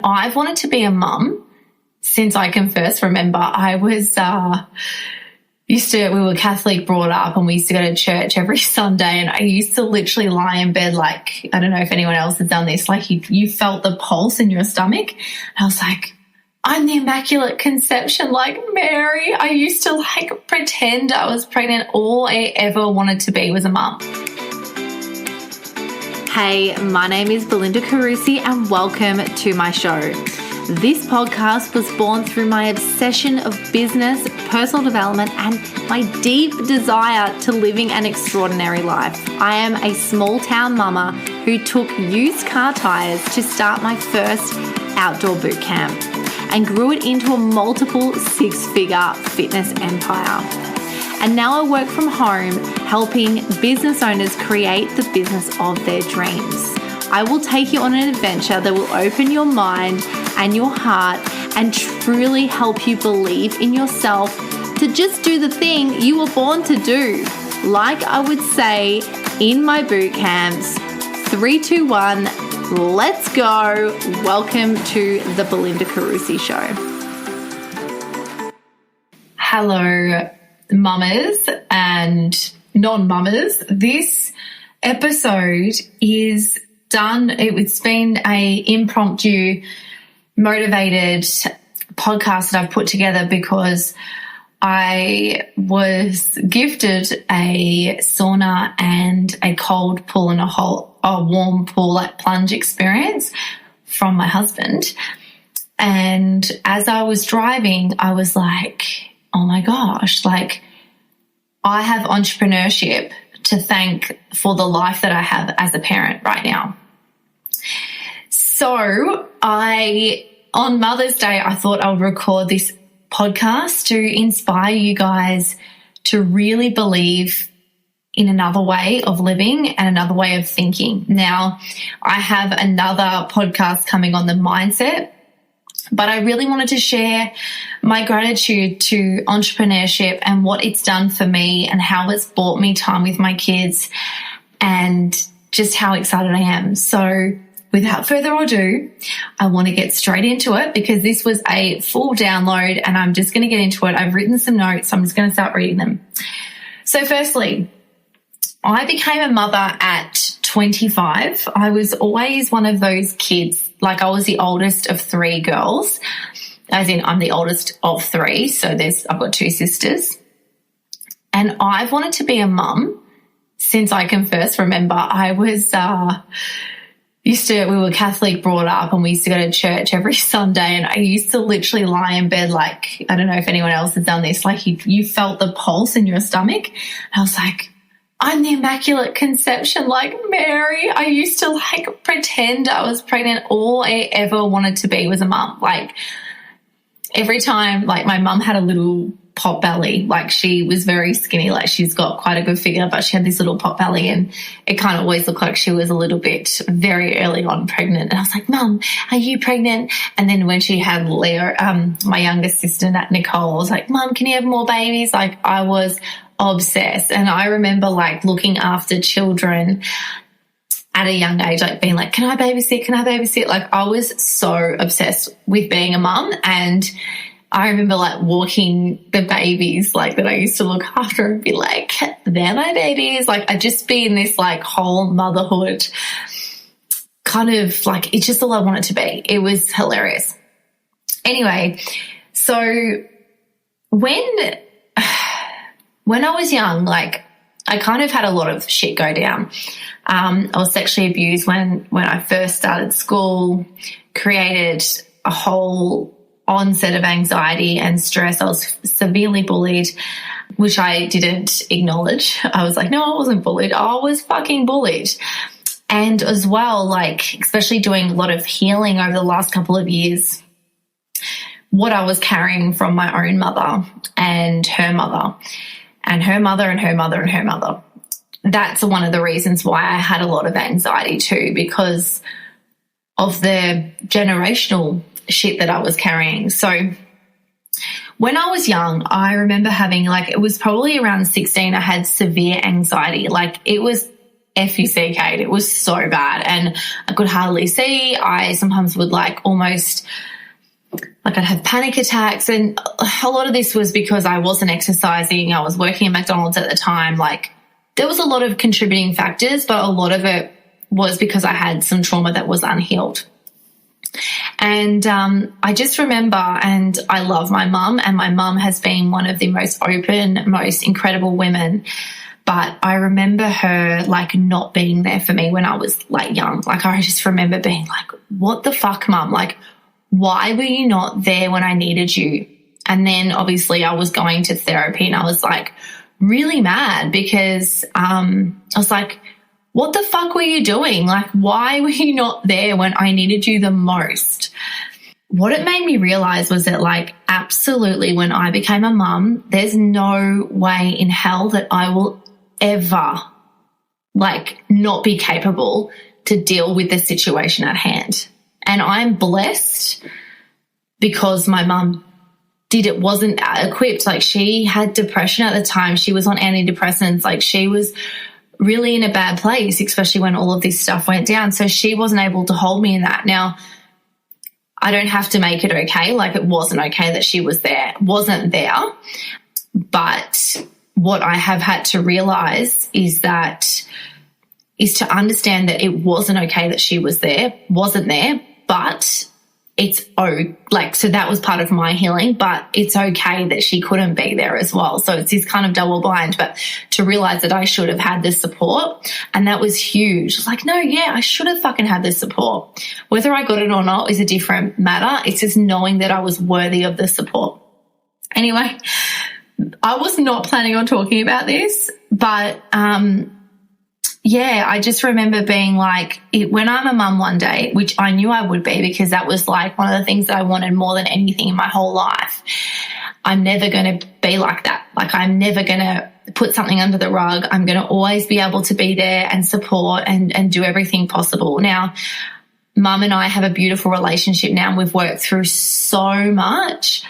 I've wanted to be a mum since I can first remember. I was we were Catholic brought up, and we used to go to church every Sunday, and I used to literally lie in bed like, I don't know if anyone else has done this, like you felt the pulse in your stomach. And I was like, I'm the Immaculate Conception, like Mary. I used to like pretend I was pregnant. All I ever wanted to be was a mum. Hey, my name is Belinda Carusi and welcome to my show. This podcast was born through my obsession of business, personal development, and my deep desire to living an extraordinary life. I am a small town mama who took used car tires to start my first outdoor boot camp and grew it into a multiple six-figure fitness empire. And now I work from home helping business owners create the business of their dreams. I will take you on an adventure that will open your mind and your heart and truly help you believe in yourself to just do the thing you were born to do. Like I would say in my boot camps, 3, 2, 1, let's go. Welcome to the Belinda Carusi Show. Hello, mamas and non-mamas. This episode is done. It's been a impromptu, motivated podcast that I've put together because I was gifted a sauna and a cold pool and a warm pool, like plunge experience from my husband. And as I was driving, I was like, oh my gosh, like I have entrepreneurship to thank for the life that I have as a parent right now. So on Mother's Day, I thought I would record this podcast to inspire you guys to really believe in another way of living and another way of thinking. Now, I have another podcast coming on the mindset, but I really wanted to share my gratitude to entrepreneurship and what it's done for me and how it's bought me time with my kids and just how excited I am. So without further ado, I want to get straight into it because this was a full download and I'm just going to get into it. I've written some notes, so I'm just going to start reading them. So firstly, I became a mother at 25. I was always one of those kids, like I was the oldest of 3 girls, as in I'm the oldest of 3. So I've got 2 sisters. And I've wanted to be a mum since I can first remember. I was, we were Catholic brought up, and we used to go to church every Sunday, and I used to literally lie in bed like, I don't know if anyone else has done this, like you felt the pulse in your stomach. And I was like, I'm the Immaculate Conception, like Mary. I used to like pretend I was pregnant. All I ever wanted to be was a mum. Like every time, like my mum had a little pot belly, like she was very skinny, like she's got quite a good figure, but she had this little pot belly and it kind of always looked like she was a little bit very early on pregnant. And I was like, Mum, are you pregnant? And then when she had Leo, my youngest sister, Nicole, I was like, Mum, can you have more babies? Like I was obsessed. And I remember like looking after children at a young age, like being like, can I babysit? Can I babysit? Like I was so obsessed with being a mum. And I remember like walking the babies like that I used to look after and be like, they're my babies. Like I'd just be in this like whole motherhood kind of like, it's just all I wanted to be. It was hilarious. Anyway, so when I was young, like I kind of had a lot of shit go down. I was sexually abused when I first started school, created a whole onset of anxiety and stress. I was severely bullied, which I didn't acknowledge. I was like, no, I wasn't bullied. I was fucking bullied. And as well, like, especially doing a lot of healing over the last couple of years, what I was carrying from my own mother and her mother and her mother and her mother and her mother. That's one of the reasons why I had a lot of anxiety too, because of the generational shit that I was carrying. So when I was young, I remember having like, it was probably around 16, I had severe anxiety. Like it was F-U-C-K'd. It was so bad. And I could hardly see. I sometimes would almost I'd have panic attacks. And a lot of this was because I wasn't exercising. I was working at McDonald's at the time. There was a lot of contributing factors, but a lot of it was because I had some trauma that was unhealed. And I just remember, and I love my mum, and my mum has been one of the most open, most incredible women. But I remember her not being there for me when I was young. I just remember being what the fuck, mum? Why were you not there when I needed you? And then obviously I was going to therapy, and I was really mad because I was what the fuck were you doing? Why were you not there when I needed you the most? What it made me realize was that absolutely when I became a mum, there's no way in hell that I will ever not be capable to deal with the situation at hand. And I'm blessed because my mum wasn't equipped. She had depression at the time. She was on antidepressants. She was really in a bad place, especially when all of this stuff went down. So she wasn't able to hold me in that. Now, I don't have to make it okay. It wasn't okay that she wasn't there. But what I have had to realize is to understand that it wasn't okay that she wasn't there, but it's so that was part of my healing, but it's okay that she couldn't be there as well. So it's this kind of double bind, but to realize that I should have had this support, and that was huge. It's no, yeah, I should have fucking had this support. Whether I got it or not is a different matter. It's just knowing that I was worthy of the support. Anyway, I was not planning on talking about this, but yeah, I just remember being when I'm a mum one day, which I knew I would be because that was one of the things that I wanted more than anything in my whole life. I'm never going to be like that. I'm never going to put something under the rug. I'm going to always be able to be there and support and do everything possible. Now, mum and I have a beautiful relationship now, and we've worked through so much,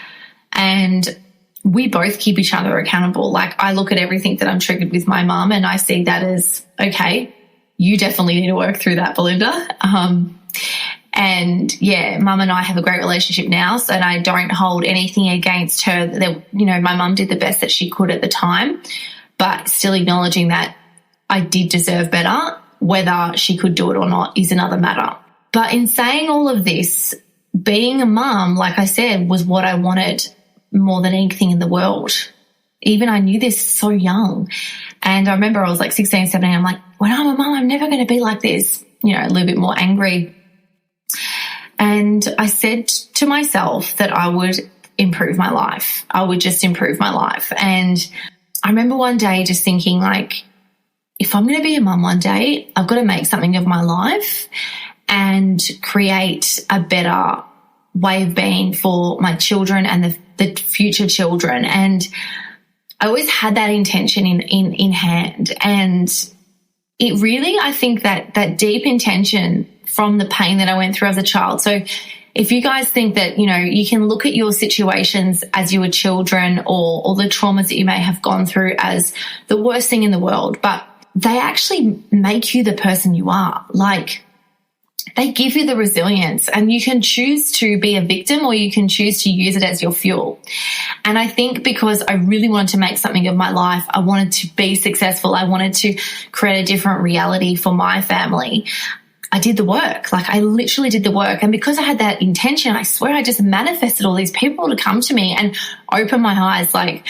and we both keep each other accountable. I look at everything that I'm triggered with my mum, and I see that as, okay, you definitely need to work through that, Belinda. And yeah, mum and I have a great relationship now, so I don't hold anything against her. My mum did the best that she could at the time, but still acknowledging that I did deserve better. Whether she could do it or not is another matter. But in saying all of this, being a mum, like I said, was what I wanted more than anything in the world. Even I knew this so young. And I remember I was 16, 17. I'm when I'm a mum, I'm never going to be like this, a little bit more angry. And I said to myself that I would improve my life. I would just improve my life. And I remember one day just thinking if I'm going to be a mum one day, I've got to make something of my life and create a better way of being for my children and the future children. And I always had that intention in hand. And it really, I think that deep intention from the pain that I went through as a child. So if you guys think that, you can look at your situations as you were children or the traumas that you may have gone through as the worst thing in the world, but they actually make you the person you are. They give you the resilience, and you can choose to be a victim or you can choose to use it as your fuel. And I think because I really wanted to make something of my life, I wanted to be successful, I wanted to create a different reality for my family, I did the work. I literally did the work. And because I had that intention, I swear I just manifested all these people to come to me and open my eyes. I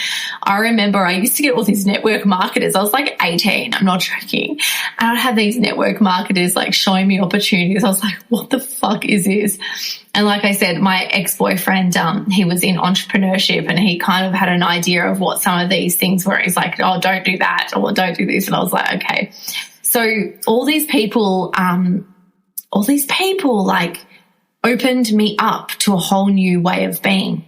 remember I used to get all these network marketers. I was 18, I'm not joking. And I'd have these network marketers showing me opportunities. I was what the fuck is this? And like I said, my ex-boyfriend, he was in entrepreneurship, and he kind of had an idea of what some of these things were. He's oh, don't do that, or don't do this. And I was okay. So all these people opened me up to a whole new way of being.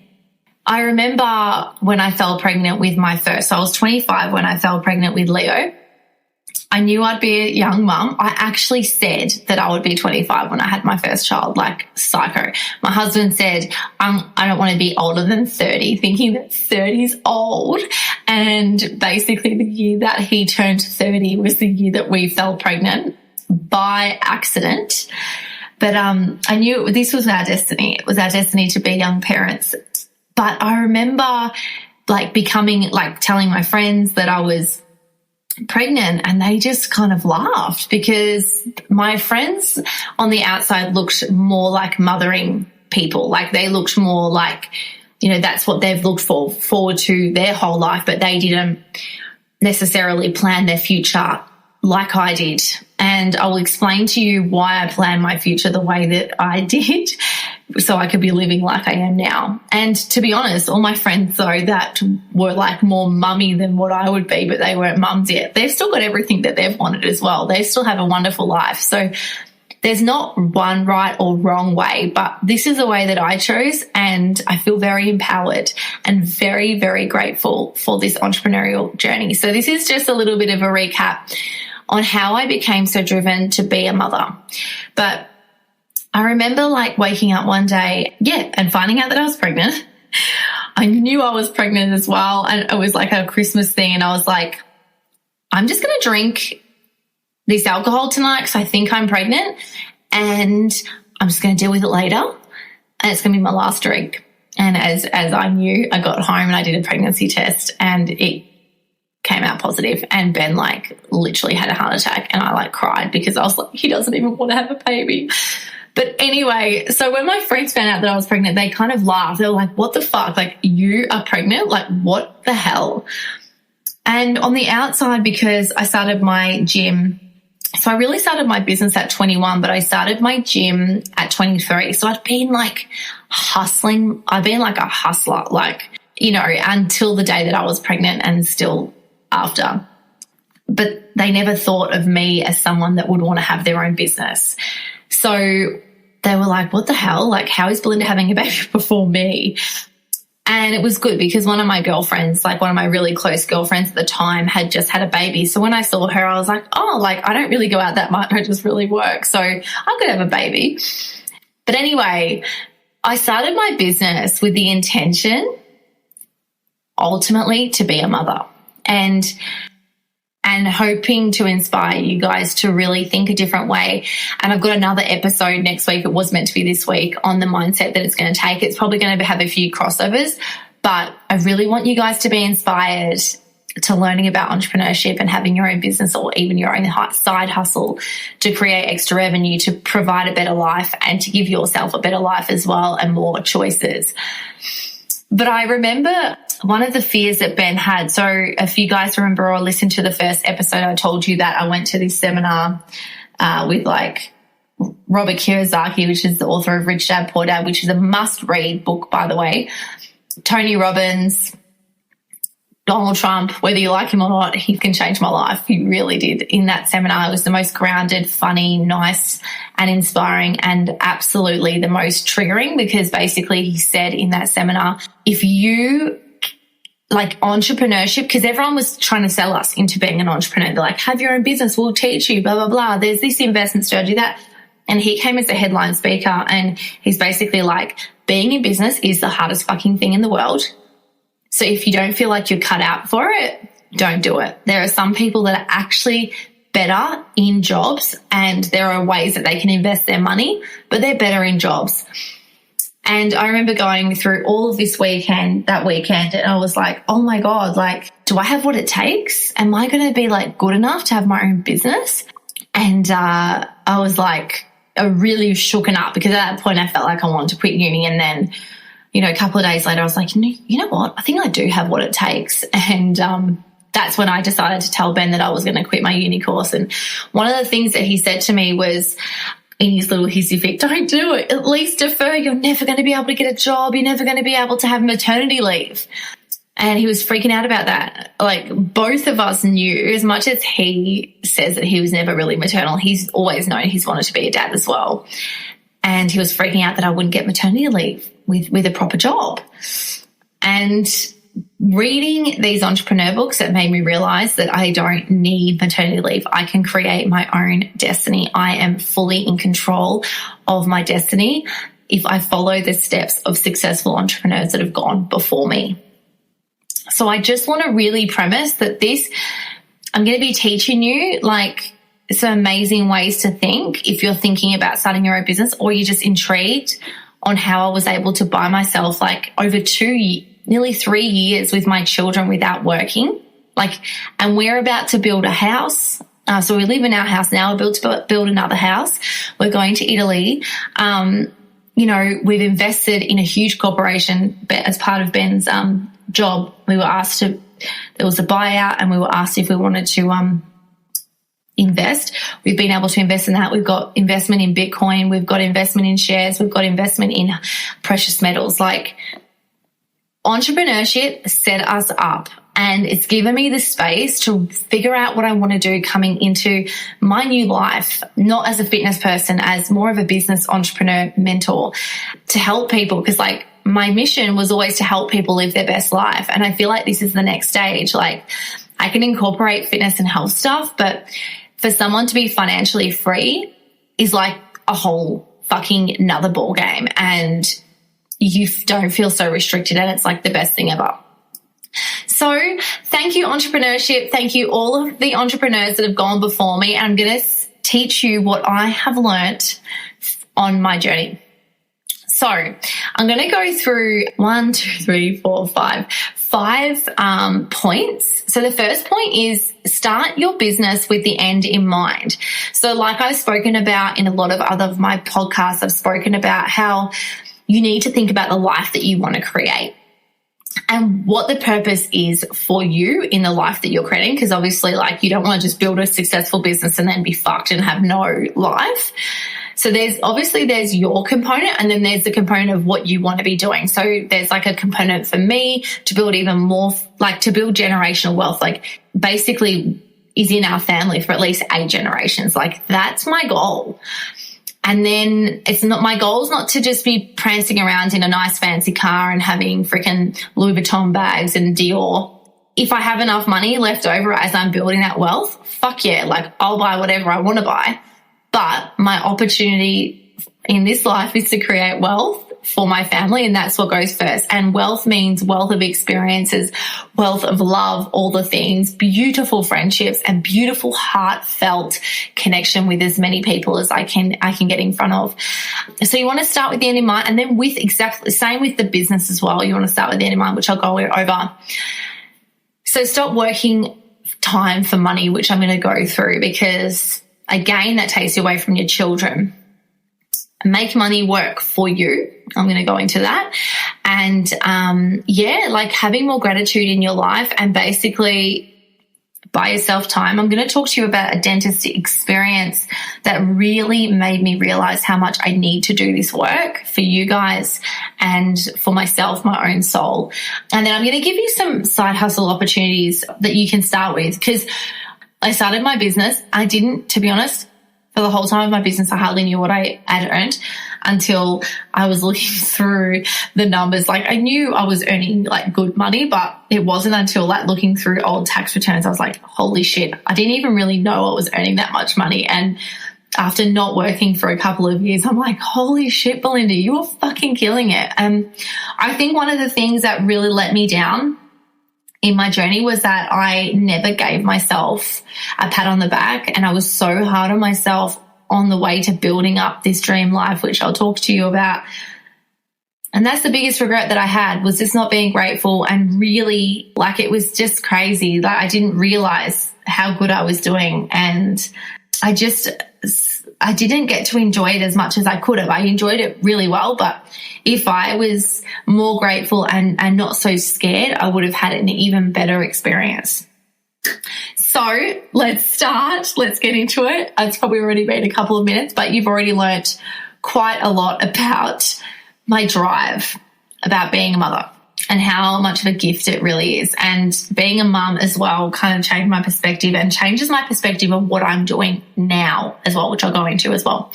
I remember when I fell pregnant with my first, so I was 25 when I fell pregnant with Leo. I knew I'd be a young mum. I actually said that I would be 25 when I had my first child, like psycho. My husband said, I don't want to be older than 30, thinking that 30 is old. And basically the year that he turned 30 was the year that we fell pregnant by accident. But I knew this was our destiny. It was our destiny to be young parents. But I remember telling my friends that I was pregnant, and they just kind of laughed because my friends on the outside looked more like mothering people. Like they looked more like, that's what they've looked forward to their whole life, but they didn't necessarily plan their future like I did. And I'll explain to you why I planned my future the way that I did so I could be living like I am now. And to be honest, all my friends, though, that were like more mummy than what I would be, but they weren't mums yet, they've still got everything that they've wanted as well. They still have a wonderful life. So there's not one right or wrong way, but this is the way that I chose, and I feel very empowered and very, very grateful for this entrepreneurial journey. So this is just a little bit of a recap on how I became so driven to be a mother. But I remember waking up one day, and finding out that I was pregnant. I knew I was pregnant as well. And it was like a Christmas thing. And I was like, I'm just going to drink this alcohol tonight because I think I'm pregnant, and I'm just going to deal with it later. And it's going to be my last drink. And as I knew, I got home and I did a pregnancy test, and it came out positive, and Ben literally had a heart attack, and I cried because I was like, he doesn't even want to have a baby. But anyway, so when my friends found out that I was pregnant, they kind of laughed. They were like, what the fuck? You are pregnant? What the hell? And on the outside, because I started my gym, so I really started my business at 21, but I started my gym at 23. So I'd been hustling. I'd been a hustler, until the day that I was pregnant, and still after. But they never thought of me as someone that would want to have their own business. So they were like, what the hell? How is Belinda having a baby before me? And it was good because one of my girlfriends, one of my really close girlfriends at the time, had just had a baby. So when I saw her, I was like, oh, I don't really go out that much. I just really work. So I could have a baby. But anyway, I started my business with the intention ultimately to be a mother, and hoping to inspire you guys to really think a different way. And I've got another episode next week. It was meant to be this week, on the mindset that it's going to take. It's probably going to have a few crossovers, but I really want you guys to be inspired to learning about entrepreneurship and having your own business, or even your own side hustle, to create extra revenue, to provide a better life, and to give yourself a better life as well, and more choices. But I remember one of the fears that Ben had. So if you guys remember or listened to the first episode, I told you that I went to this seminar with Robert Kiyosaki, which is the author of Rich Dad, Poor Dad, which is a must-read book, by the way. Tony Robbins, Donald Trump, whether you like him or not, he can change my life. He really did. In that seminar, it was the most grounded, funny, nice, and inspiring, and absolutely the most triggering, because basically he said in that seminar, if you entrepreneurship, because everyone was trying to sell us into being an entrepreneur. They're like, have your own business, we'll teach you, blah, blah, blah. There's this investment strategy, that. And he came as a headline speaker, and he's basically like, being in business is the hardest fucking thing in the world. So if you don't feel like you're cut out for it, don't do it. There are some people that are actually better in jobs, and there are ways that they can invest their money, but they're better in jobs. And I remember going through all of this that weekend, and I was like, oh my God, do I have what it takes? Am I going to be good enough to have my own business? And I was I really shooken up, because at that point I felt like I wanted to quit uni. And then, a couple of days later, I was like, you know what? I think I do have what it takes. And that's when I decided to tell Ben that I was going to quit my uni course. And one of the things that he said to me was, in his little hissy fit, don't do it. At least defer. You're never going to be able to get a job. You're never going to be able to have maternity leave. And he was freaking out about that. Both of us knew, as much as he says that he was never really maternal, he's always known he's wanted to be a dad as well. And he was freaking out that I wouldn't get maternity leave with a proper job. And reading these entrepreneur books that made me realize that I don't need maternity leave. I can create my own destiny. I am fully in control of my destiny if I follow the steps of successful entrepreneurs that have gone before me. So I just want to really premise that I'm going to be teaching you like some amazing ways to think if you're thinking about starting your own business, or you're just intrigued on how I was able to buy myself like over nearly 3 years with my children without working. And we're about to build a house. So we live in our house now. We're about to build another house. We're going to Italy. We've invested in a huge corporation as part of Ben's job. We were asked there was a buyout, and we were asked if we wanted to invest. We've been able to invest in that. We've got investment in Bitcoin. We've got investment in shares. We've got investment in precious metals. Entrepreneurship set us up, and it's given me the space to figure out what I want to do coming into my new life, not as a fitness person, as more of a business entrepreneur mentor, to help people. Because my mission was always to help people live their best life. And I feel like this is the next stage. I can incorporate fitness and health stuff, but for someone to be financially free is like a whole fucking another ball game. And you don't feel so restricted, and it's like the best thing ever. So thank you, entrepreneurship. Thank you, all of the entrepreneurs that have gone before me. I'm going to teach you what I have learnt on my journey. So I'm going to go through 5 points. So the first point is start your business with the end in mind. So like I've spoken about in a lot of other of my podcasts, I've spoken about how you need to think about the life that you want to create and what the purpose is for you in the life that you're creating. Because obviously, you don't want to just build a successful business and then be fucked and have no life. So there's your component, and then there's the component of what you want to be doing. So there's a component for me to build even more, to build generational wealth, basically is in our family for at least 8 generations. That's my goal. And then my goal is not to just be prancing around in a nice fancy car and having freaking Louis Vuitton bags and Dior. If I have enough money left over as I'm building that wealth, fuck yeah, I'll buy whatever I want to buy. But my opportunity in this life is to create wealth for my family, and that's what goes first. And wealth means wealth of experiences, wealth of love, all the things, beautiful friendships, and beautiful heartfelt connection with as many people as I can get in front of. So you want to start with the end in mind, and then with exactly the same with the business as well. You want to start with the end in mind, which I'll go over. So stop working time for money, which I'm going to go through, because again, that takes you away from your children. Make money work for you. I'm going to go into that. And having more gratitude in your life, and basically buy yourself time. I'm going to talk to you about a dentist experience that really made me realize how much I need to do this work for you guys and for myself, my own soul. And then I'm going to give you some side hustle opportunities that you can start with, because I started my business. I didn't, to be honest, for the whole time of my business, I hardly knew what I had earned until I was looking through the numbers. I knew I was earning good money, but it wasn't until looking through old tax returns, I was like, holy shit, I didn't even really know I was earning that much money. And after not working for a couple of years, I'm like, holy shit, Belinda, you are fucking killing it. And I think one of the things that really let me down in my journey was that I never gave myself a pat on the back, and I was so hard on myself on the way to building up this dream life, which I'll talk to you about. And that's the biggest regret that I had, was just not being grateful, and really it was just crazy. I didn't realize how good I was doing, and I didn't get to enjoy it as much as I could have. I enjoyed it really well, but if I was more grateful and not so scared, I would have had an even better experience. So let's start. Let's get into it. It's probably already been a couple of minutes, but you've already learnt quite a lot about my drive, about being a mother, and how much of a gift it really is. And being a mum as well kind of changed my perspective, and changes my perspective of what I'm doing now as well, which I'll go into as well.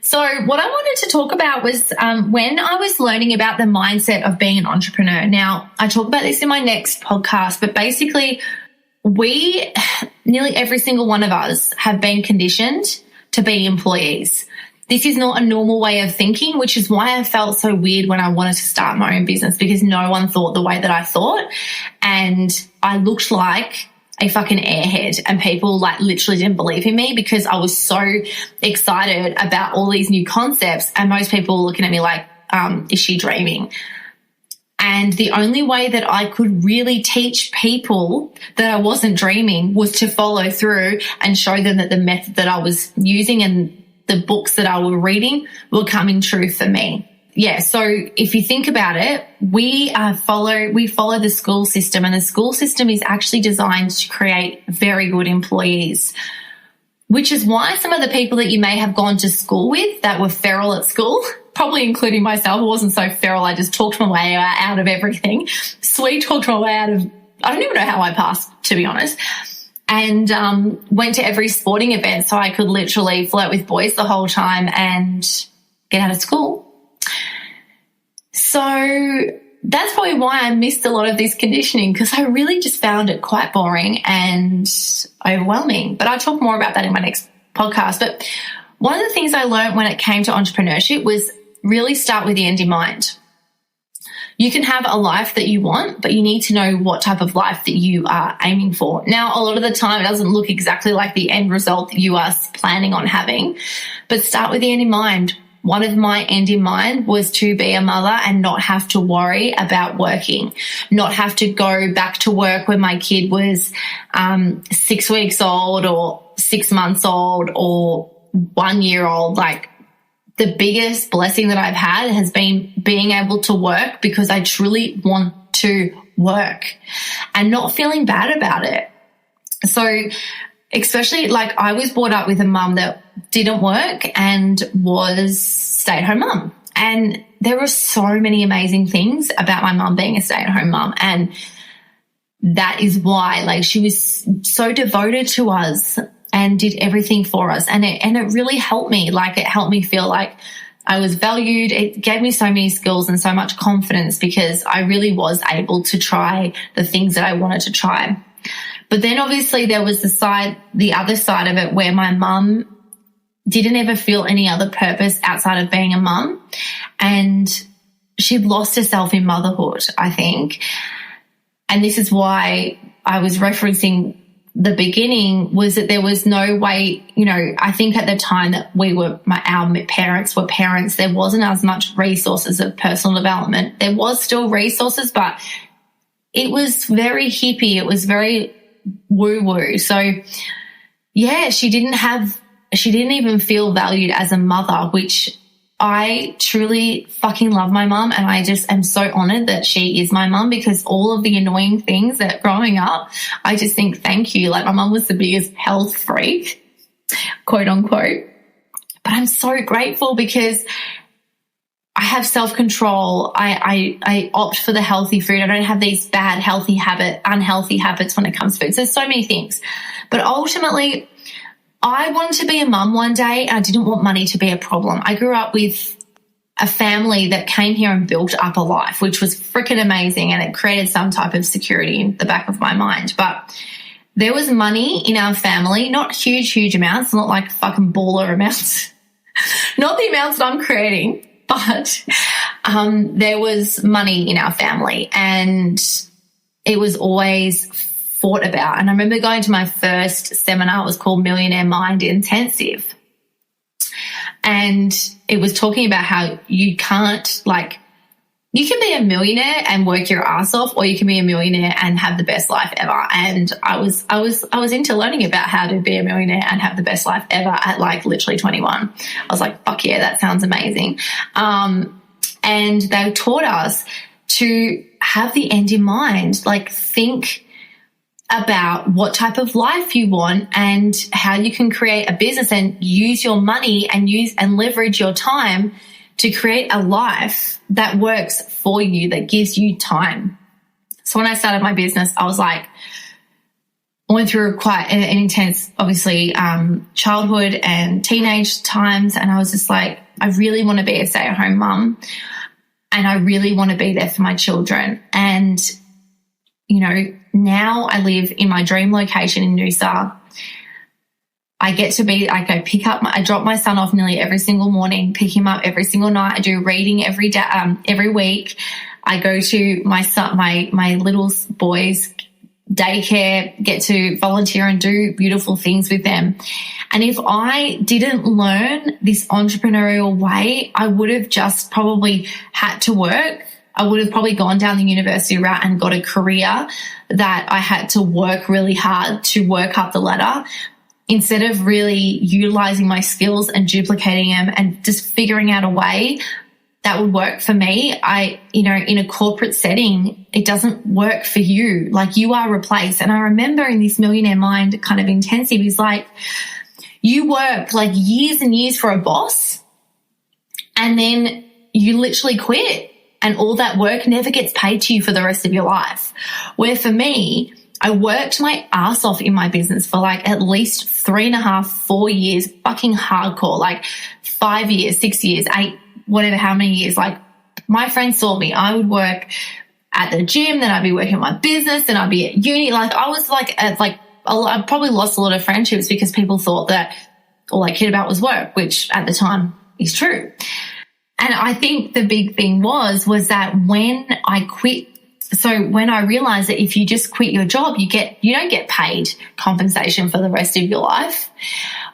So what I wanted to talk about was when I was learning about the mindset of being an entrepreneur. Now, I talk about this in my next podcast, but basically nearly every single one of us have been conditioned to be employees. This is not a normal way of thinking, which is why I felt so weird when I wanted to start my own business, because no one thought the way that I thought. And I looked like a fucking airhead, and people like literally didn't believe in me because I was so excited about all these new concepts, and most people were looking at me like, is she dreaming? And the only way that I could really teach people that I wasn't dreaming was to follow through and show them that the method that I was using and the books that I was reading were coming true for me. Yeah, so if you think about it, we follow the school system, and the school system is actually designed to create very good employees, which is why some of the people that you may have gone to school with that were feral at school, probably including myself, I wasn't so feral, I just talked my way out of everything. Sweet talked my way out of, I don't even know how I passed, to be honest, and went to every sporting event so I could literally flirt with boys the whole time and get out of school. So that's probably why I missed a lot of this conditioning, because I really just found it quite boring and overwhelming. But I'll talk more about that in my next podcast. But one of the things I learned when it came to entrepreneurship was really start with the end in mind. You can have a life that you want, but you need to know what type of life that you are aiming for. Now, a lot of the time, it doesn't look exactly like the end result that you are planning on having, but start with the end in mind. One of my end in mind was to be a mother and not have to worry about working, not have to go back to work when my kid was 6 weeks old or 6 months old or 1 year old. Like, the biggest blessing that I've had has been being able to work because I truly want to work and not feeling bad about it. So especially, like, I was brought up with a mum that didn't work and was stay-at-home mum. And there were so many amazing things about my mum being a stay-at-home mum. And that is why, like, she was so devoted to us and did everything for us. And it really helped me. Like, it helped me feel like I was valued. It gave me so many skills and so much confidence because I really was able to try the things that I wanted to try. But then obviously there was the other side of it where my mum didn't ever feel any other purpose outside of being a mum. And she'd lost herself in motherhood, I think. And this is why I was referencing the beginning, was that there was no way, I think at the time that our parents were parents, there wasn't as much resources of personal development. There was still resources, but it was very hippie. It was very woo-woo. So yeah, she didn't even feel valued as a mother, which I truly fucking love my mum, and I just am so honored that she is my mum, because all of the annoying things that growing up, I just think thank you. Like, my mum was the biggest health freak, quote unquote, but I'm so grateful because I have self-control. I opt for the healthy food. I don't have these bad unhealthy habits when it comes to food. So there's so many things. But ultimately, I wanted to be a mum one day, and I didn't want money to be a problem. I grew up with a family that came here and built up a life, which was freaking amazing, and it created some type of security in the back of my mind. But there was money in our family, not huge amounts, not like fucking baller amounts, not the amounts that I'm creating, but there was money in our family, and it was always fought about. And I remember going to my first seminar. It was called Millionaire Mind Intensive, and it was talking about how you can't, like, you can be a millionaire and work your ass off, or you can be a millionaire and have the best life ever. And I was into learning about how to be a millionaire and have the best life ever at like literally 21. I was like, fuck yeah, that sounds amazing. And they taught us to have the end in mind, like think about what type of life you want and how you can create a business and use your money and leverage your time to create a life that works for you, that gives you time. So when I started my business, I was like, went through quite an intense, obviously, childhood and teenage times. And I was just like, I really want to be a stay-at-home mum, and I really want to be there for my children. And, you know, now I live in my dream location in Noosa. I get to be, I drop my son off nearly every single morning, pick him up every single night. I do reading every day, every week. I go to my little boys' daycare, get to volunteer and do beautiful things with them. And if I didn't learn this entrepreneurial way, I would have just probably had to work. I would have probably gone down the university route and got a career that I had to work really hard to work up the ladder, instead of really utilizing my skills and duplicating them and just figuring out a way that would work for me. In a corporate setting, it doesn't work for you. Like, you are replaced. And I remember in this Millionaire Mind kind of intensive, he's like, you work like years and years for a boss, and then you literally quit, and all that work never gets paid to you for the rest of your life. Where for me, I worked my ass off in my business for like at least 3.5, 4 years, fucking hardcore, like 5 years, 6 years, 8, whatever, how many years. Like, my friends saw me. I would work at the gym, then I'd be working on my business, then I'd be at uni. Like, I was I probably lost a lot of friendships because people thought that all I cared about was work, which at the time is true. And I think the big thing was that when I quit, so when I realized that if you just quit your job, you don't get paid compensation for the rest of your life.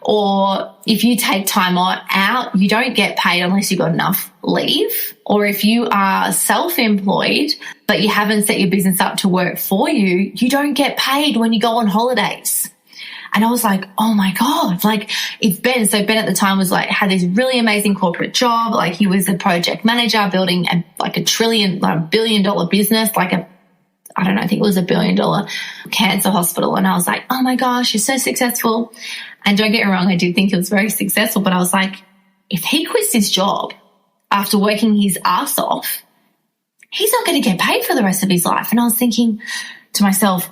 Or if you take time out, you don't get paid unless you've got enough leave. Or if you are self-employed, but you haven't set your business up to work for you, you don't get paid when you go on holidays. And I was like, oh my God, like, it's Ben. So Ben at the time was like, had this really amazing corporate job. Like, he was a project manager building a $1 billion business, I think it was $1 billion cancer hospital. And I was like, oh my gosh, you're so successful. And don't get me wrong, I did think it was very successful, but I was like, if he quits his job after working his ass off, he's not going to get paid for the rest of his life. And I was thinking to myself,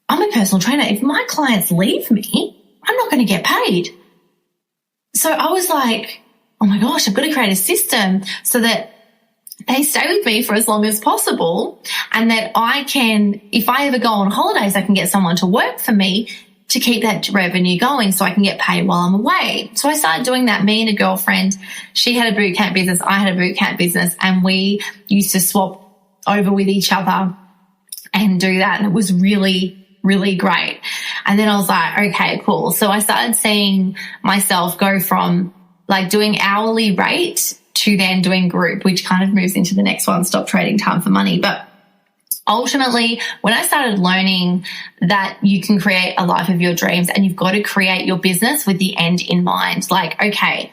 I'm a personal trainer. If my clients leave me, I'm not going to get paid. So I was like, oh my gosh, I've got to create a system so that they stay with me for as long as possible, and that I can, if I ever go on holidays, I can get someone to work for me to keep that revenue going so I can get paid while I'm away. So I started doing that. Me and a girlfriend, she had a boot camp business, I had a boot camp business, and we used to swap over with each other and do that. And it was really, really great. And then I was like, okay, cool. So I started seeing myself go from like doing hourly rate to then doing group, which kind of moves into the next one, stop trading time for money. But ultimately, when I started learning that you can create a life of your dreams and you've got to create your business with the end in mind, like, okay,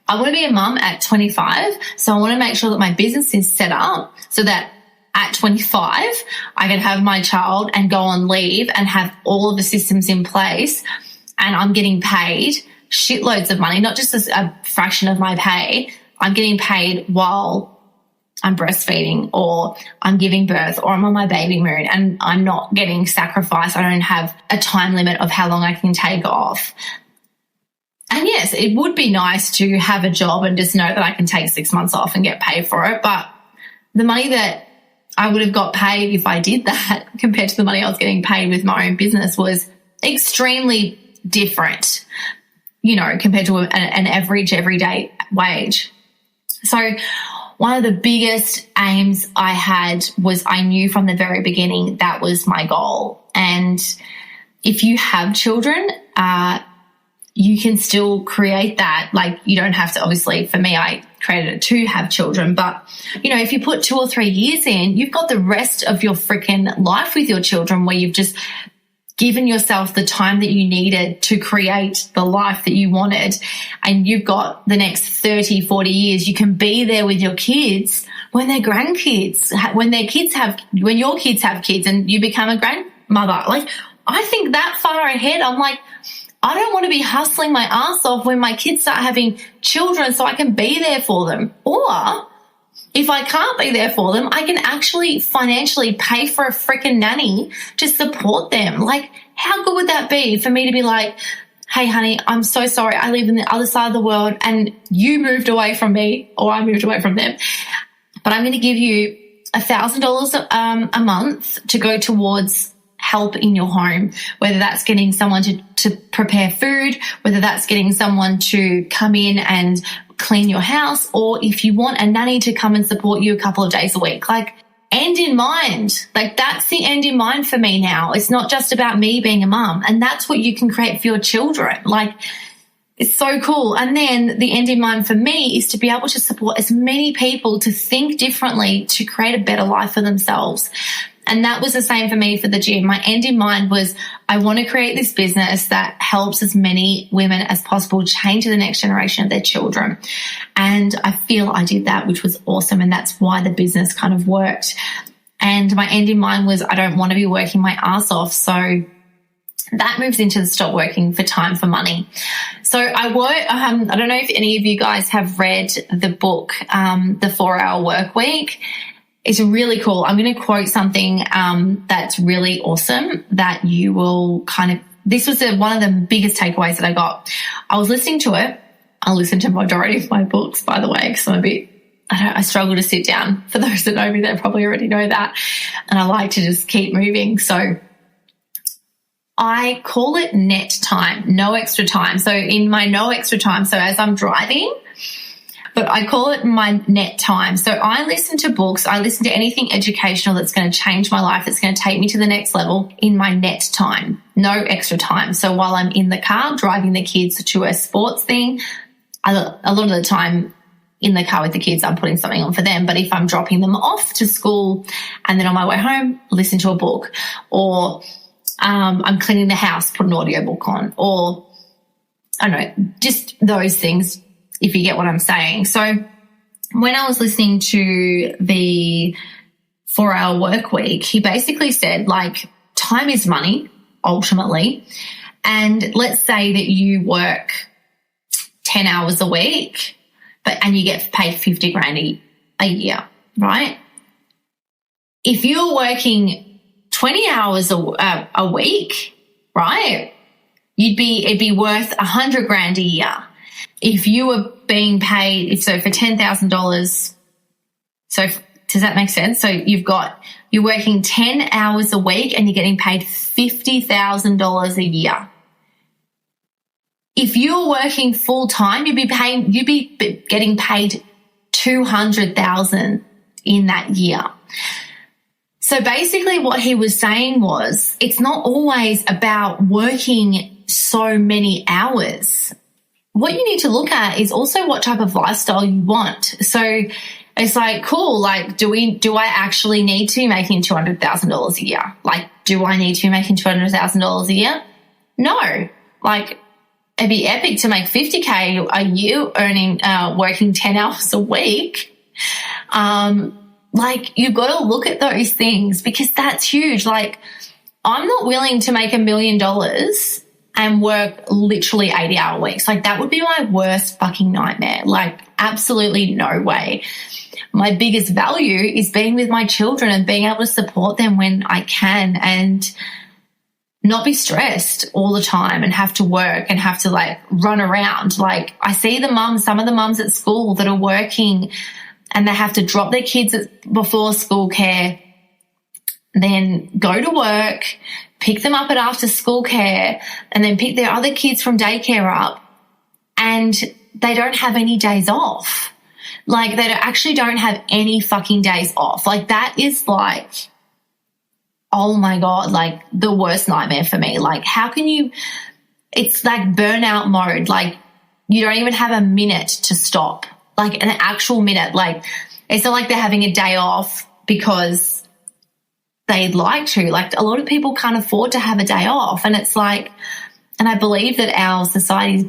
I want to be a mum at 25. So I want to make sure that my business is set up so that at 25, I can have my child and go on leave and have all of the systems in place, and I'm getting paid shitloads of money, not just a fraction of my pay. I'm getting paid while I'm breastfeeding, or I'm giving birth, or I'm on my baby moon, and I'm not getting sacrificed. I don't have a time limit of how long I can take off. And yes, it would be nice to have a job and just know that I can take 6 months off and get paid for it. But the money that I would have got paid if I did that compared to the money I was getting paid with my own business was extremely different, compared to an average everyday wage. So one of the biggest aims I had was, I knew from the very beginning that was my goal. And if you have children, you can still create that. Like, you don't have to, obviously, for me, I created it to have children. But, if you put 2 or 3 years in, you've got the rest of your freaking life with your children where you've just given yourself the time that you needed to create the life that you wanted. And you've got the next 30, 40 years. You can be there with your kids when they're grandkids, when your kids have kids and you become a grandmother. Like, I think that far ahead. I'm like, I don't want to be hustling my ass off when my kids start having children so I can be there for them. Or if I can't be there for them, I can actually financially pay for a freaking nanny to support them. Like, how good would that be for me to be like, hey, honey, I'm so sorry. I live in the other side of the world and you moved away from me, or I moved away from them, but I'm going to give you $1,000 a month to go towards help in your home, whether that's getting someone to prepare food, whether that's getting someone to come in and clean your house, or if you want a nanny to come and support you a couple of days a week. Like, end in mind. Like, that's the end in mind for me now. It's not just about me being a mum, and that's what you can create for your children. Like, it's so cool. And then the end in mind for me is to be able to support as many people to think differently, to create a better life for themselves. And that was the same for me for the gym. My end in mind was, I want to create this business that helps as many women as possible change the next generation of their children. And I feel I did that, which was awesome. And that's why the business kind of worked. And my end in mind was, I don't want to be working my ass off. So that moves into the stop working for time for money. So I don't know if any of you guys have read the book, The 4-Hour Work Week. It's really cool. I'm going to quote something that's really awesome that you will this was one of the biggest takeaways that I got. I was listening to it. I listen to the majority of my books, by the way, because I struggle to sit down. For those that know me, they probably already know that. And I like to just keep moving. So I call it net time, no extra time. So in my no extra time, so as I'm driving, but I call it my net time. So I listen to books. I listen to anything educational that's going to change my life, that's going to take me to the next level in my net time, no extra time. So while I'm in the car driving the kids to a sports thing, a lot of the time in the car with the kids, I'm putting something on for them. But if I'm dropping them off to school and then on my way home, listen to a book, or I'm cleaning the house, put an audiobook on, or I don't know, just those things, if you get what I'm saying. So when I was listening to the 4-Hour Work Week, he basically said, like, time is money, ultimately. And let's say that you work 10 hours a week, and you get paid $50,000 a year, right? If you're working 20 hours a week, right, it'd be worth $100,000 a year. If you were being paid, for $10,000, so does that make sense? So you're working 10 hours a week and you're getting paid $50,000 a year. If you were working full time, you'd be getting paid $200,000 in that year. So basically what he was saying was, it's not always about working so many hours. What you need to look at is also what type of lifestyle you want. So it's like, cool, like, do I actually need to be making $200,000 a year? Like, do I need to be making $200,000 a year? No. Like, it'd be epic to make $50,000 a year working 10 hours a week. Like, you've got to look at those things, because that's huge. Like, I'm not willing to make $1 million and work literally 80-hour weeks. Like, that would be my worst fucking nightmare. Like, absolutely no way. My biggest value is being with my children and being able to support them when I can, and not be stressed all the time and have to work and have to, like, run around. Like, I see some of the mums at school that are working and they have to drop their kids before school care, then go to work, pick them up at after school care, and then pick their other kids from daycare up, and they don't have any days off. Like, they actually don't have any fucking days off. Like, that is like, oh my God, like the worst nightmare for me. Like, how can you, it's like burnout mode. Like, you don't even have a minute to stop, like an actual minute. Like, it's not like they're having a day off because they'd like to. Like, a lot of people can't afford to have a day off. And it's like, and I believe that our society is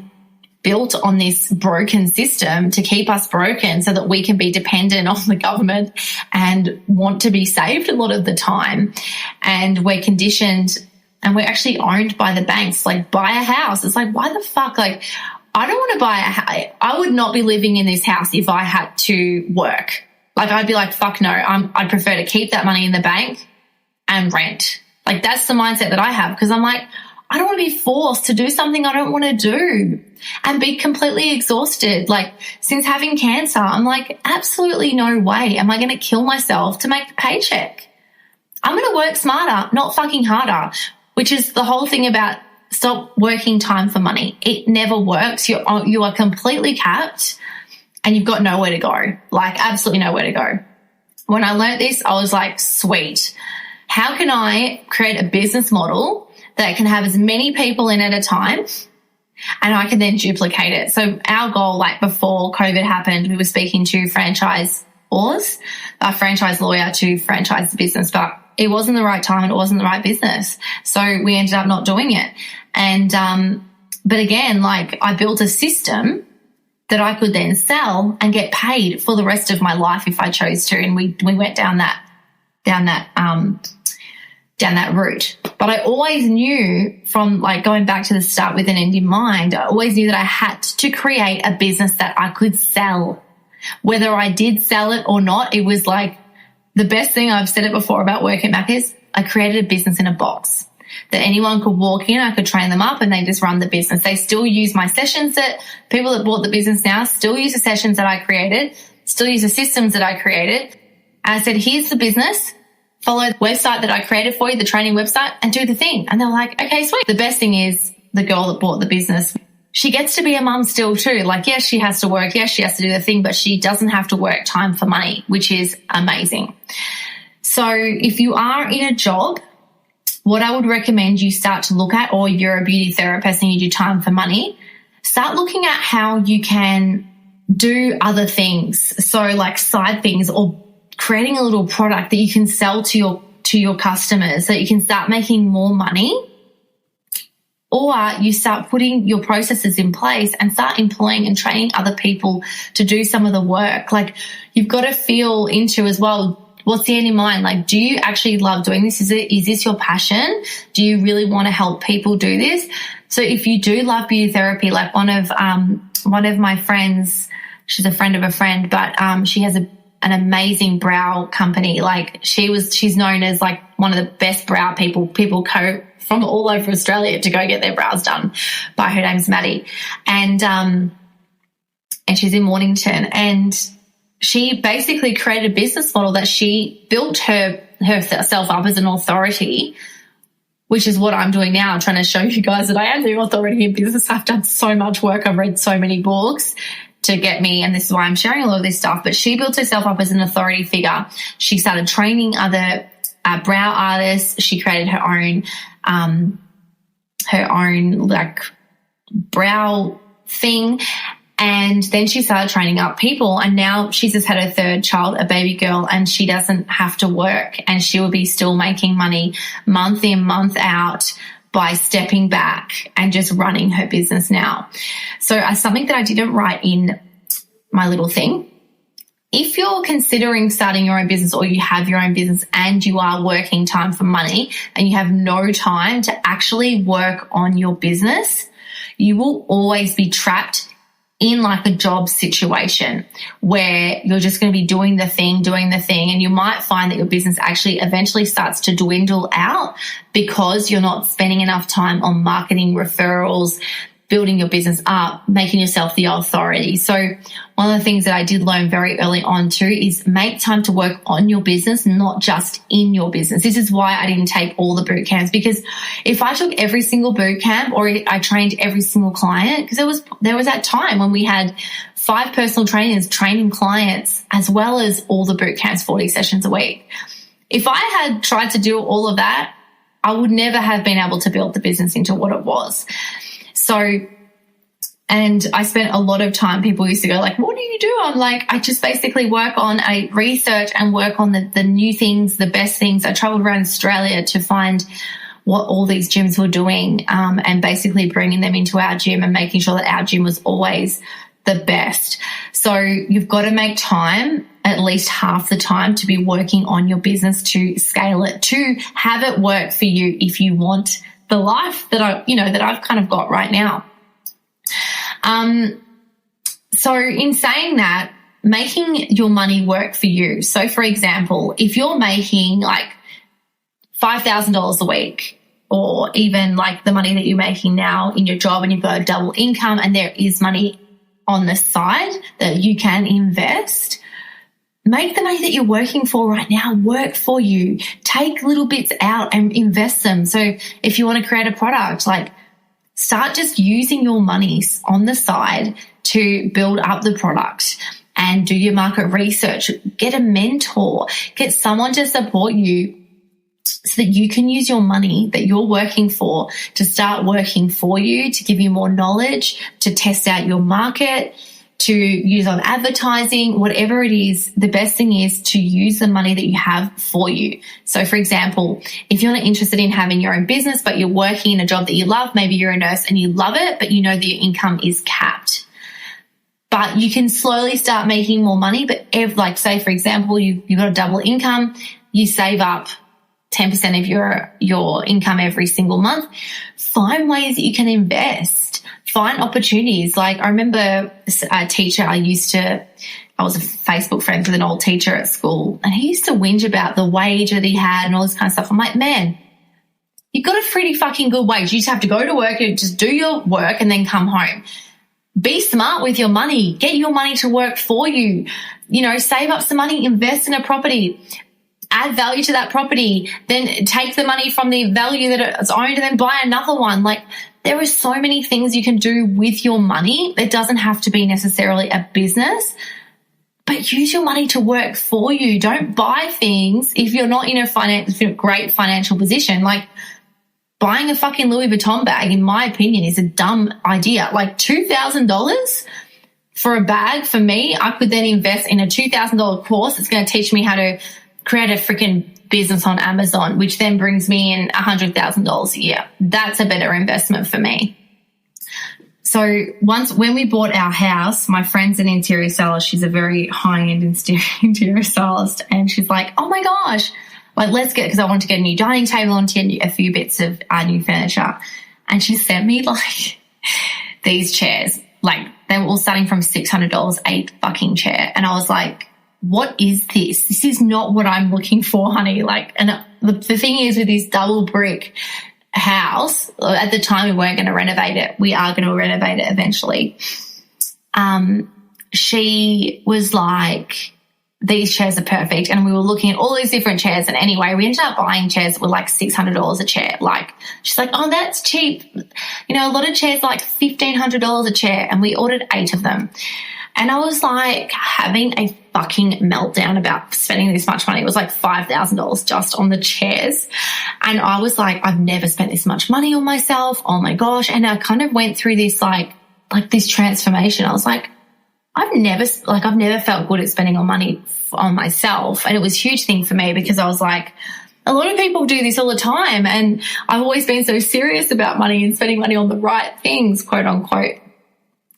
built on this broken system to keep us broken so that we can be dependent on the government and want to be saved a lot of the time. And we're conditioned, and we're actually owned by the banks. Like, buy a house. It's like, why the fuck? Like, I don't want to buy a house. I would not be living in this house if I had to work. Like, I'd be like, fuck no, I'd prefer to keep that money in the bank and rent. Like, that's the mindset that I have, because I'm like, I don't want to be forced to do something I don't want to do and be completely exhausted. Like, since having cancer, I'm like, absolutely no way am I going to kill myself to make the paycheck. I'm going to work smarter, not fucking harder, which is the whole thing about stop working time for money. It never works. You are completely capped and you've got nowhere to go, like absolutely nowhere to go. When I learned this, I was like, sweet. How can I create a business model that can have as many people in at a time and I can then duplicate it? So our goal, like before COVID happened, we were speaking to franchisors, a franchise lawyer to franchise the business, but it wasn't the right time and it wasn't the right business. So we ended up not doing it. And, but again, like I built a system that I could then sell and get paid for the rest of my life if I chose to. And we went down that route. But I always knew, from like going back to the start with an end in mind, I always knew that I had to create a business that I could sell. Whether I did sell it or not, it was like the best thing. I've said it before about work at Macca's. I created a business in a box that anyone could walk in, I could train them up and they just run the business. They still use my sessions. That people that bought the business now still use the sessions that I created, still use the systems that I created. And I said, here's the business. Follow the website that I created for you, the training website, and do the thing. And they're like, okay, sweet. The best thing is the girl that bought the business, she gets to be a mum still too. Like, yes, she has to work. Yes, she has to do the thing, but she doesn't have to work time for money, which is amazing. So if you are in a job, what I would recommend you start to look at, or you're a beauty therapist and you do time for money, start looking at how you can do other things. So like side things, or creating a little product that you can sell to your customers so that you can start making more money. Or you start putting your processes in place and start employing and training other people to do some of the work. Like, you've got to feel into as well, what's the end in mind? Like, do you actually love doing this? Is this your passion? Do you really want to help people do this? So if you do love beauty therapy, like one of my friends, she's a friend of a friend, but she has an amazing brow company. Like, she's known as like one of the best brow people. People go from all over Australia to go get their brows done by. Her name's Maddie. And she's in Mornington, and she basically created a business model that she built herself up as an authority, which is what I'm doing now. I'm trying to show you guys that I am the authority in business. I've done so much work. I've read so many books to get me, and this is why I'm sharing a lot of this stuff. But she built herself up as an authority figure. She started training other brow artists. She created her own like brow thing. And then she started training up people, and now she's just had her third child, a baby girl, and she doesn't have to work, and she will be still making money month in, month out by stepping back and just running her business now. So something that I didn't write in my little thing, if you're considering starting your own business, or you have your own business and you are working time for money and you have no time to actually work on your business, you will always be trapped in like a job situation where you're just going to be doing the thing, and you might find that your business actually eventually starts to dwindle out because you're not spending enough time on marketing, referrals, building your business up, making yourself the authority. So one of the things that I did learn very early on too is make time to work on your business, not just in your business. This is why I didn't take all the boot camps, because if I took every single boot camp, or I trained every single client, because there was that time when we had 5 personal trainers training clients, as well as all the boot camps, 40 sessions a week. If I had tried to do all of that, I would never have been able to build the business into what it was. So, and I spent a lot of time, people used to go like, what do you do? I'm like, I just basically I research and work on the new things, the best things. I traveled around Australia to find what all these gyms were doing, and basically bringing them into our gym and making sure that our gym was always the best. So you've got to make time, at least half the time, to be working on your business, to scale it, to have it work for you if you want the life that I've kind of got right now. So in saying that, making your money work for you. So for example, if you're making like $5,000 a week, or even like the money that you're making now in your job, and you've got a double income and there is money on the side that you can invest, make the money that you're working for right now work for you. Take little bits out and invest them. So if you want to create a product, like start just using your money on the side to build up the product and do your market research. Get a mentor, get someone to support you so that you can use your money that you're working for to start working for you, to give you more knowledge, to test out your market, to use on advertising, whatever it is. The best thing is to use the money that you have for you. So for example, if you're not interested in having your own business, but you're working in a job that you love, maybe you're a nurse and you love it, but you know that your income is capped. But you can slowly start making more money. But if, like, say, for example, you've got a double income, you save up 10% of your income every single month. Find ways that you can invest. Find opportunities. Like, I remember a teacher I was a Facebook friend with an old teacher at school, and he used to whinge about the wage that he had and all this kind of stuff. I'm like, man, you've got a pretty fucking good wage. You just have to go to work and just do your work and then come home. Be smart with your money. Get your money to work for you. You know, save up some money, invest in a property, add value to that property, then take the money from the value that it's owned and then buy another one. Like, there are so many things you can do with your money. It doesn't have to be necessarily a business, but use your money to work for you. Don't buy things if you're not in a great financial position. Like, buying a fucking Louis Vuitton bag, in my opinion, is a dumb idea. Like $2,000 for a bag, for me, I could then invest in a $2,000 course that's going to teach me how to create a freaking business on Amazon, which then brings me in $100,000 a year. That's a better investment for me. So when we bought our house, my friend's an interior stylist. She's a very high-end interior stylist. And she's like, oh my gosh, like, let's get, because I want to get a new dining table and a few bits of new furniture. And she sent me like these chairs, like they were all starting from $600 a fucking chair. And I was like, what is this? This is not what I'm looking for, honey. Like, and the thing is, with this double brick house, at the time we weren't going to renovate it. We are going to renovate it eventually. She was like, these chairs are perfect. And we were looking at all these different chairs. And anyway, we ended up buying chairs that were like $600 a chair. Like, she's like, oh, that's cheap. You know, a lot of chairs are like $1,500 a chair. And we ordered 8 of them. And I was like having a fucking meltdown about spending this much money. It was like $5,000 just on the chairs. And I was like, I've never spent this much money on myself. Oh my gosh. And I kind of went through this like this transformation. I was like, I've never felt good at spending money on myself. And it was a huge thing for me, because I was like, a lot of people do this all the time. And I've always been so serious about money and spending money on the right things, quote unquote,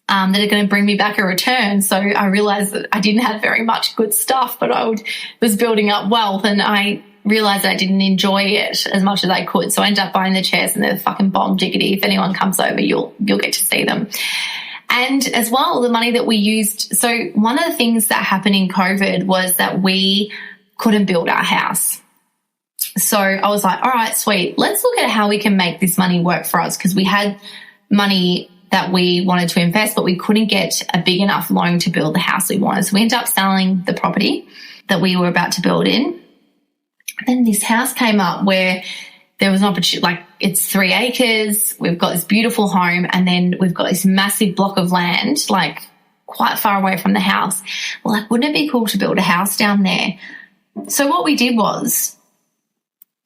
that are going to bring me back a return. So I realized that I didn't have very much good stuff, but I was building up wealth, and I realized that I didn't enjoy it as much as I could. So I ended up buying the chairs, and they're fucking bomb diggity. If anyone comes over, you'll get to see them. And as well, the money that we used. So one of the things that happened in COVID was that we couldn't build our house. So I was like, all right, sweet. Let's look at how we can make this money work for us, because we had money that we wanted to invest, but we couldn't get a big enough loan to build the house we wanted. So we ended up selling the property that we were about to build in. Then this house came up where there was an opportunity, like, it's 3 acres. We've got this beautiful home, and then we've got this massive block of land, like quite far away from the house. Well, like, wouldn't it be cool to build a house down there? So what we did was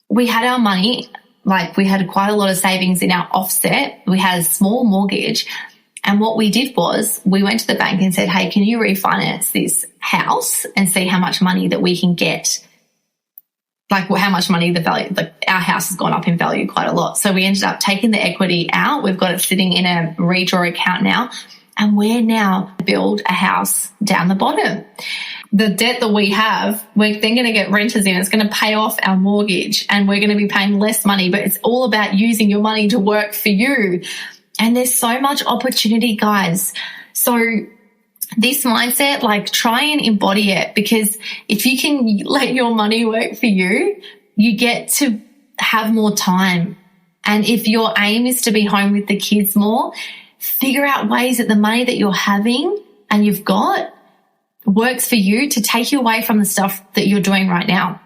we had our money, like we had quite a lot of savings in our offset. We had a small mortgage. And what we did was we went to the bank and said, hey, can you refinance this house and see how much money that we can get? Like, how much money the value, like, our house has gone up in value quite a lot. So we ended up taking the equity out. We've got it sitting in a redraw account now, and we're now build a house down the bottom. The debt that we have, we're then going to get renters in. It's going to pay off our mortgage, and we're going to be paying less money, but it's all about using your money to work for you. And there's so much opportunity, guys. So this mindset, like try and embody it, because if you can let your money work for you, you get to have more time. And if your aim is to be home with the kids more, figure out ways that the money that you're having and you've got works for you to take you away from the stuff that you're doing right now.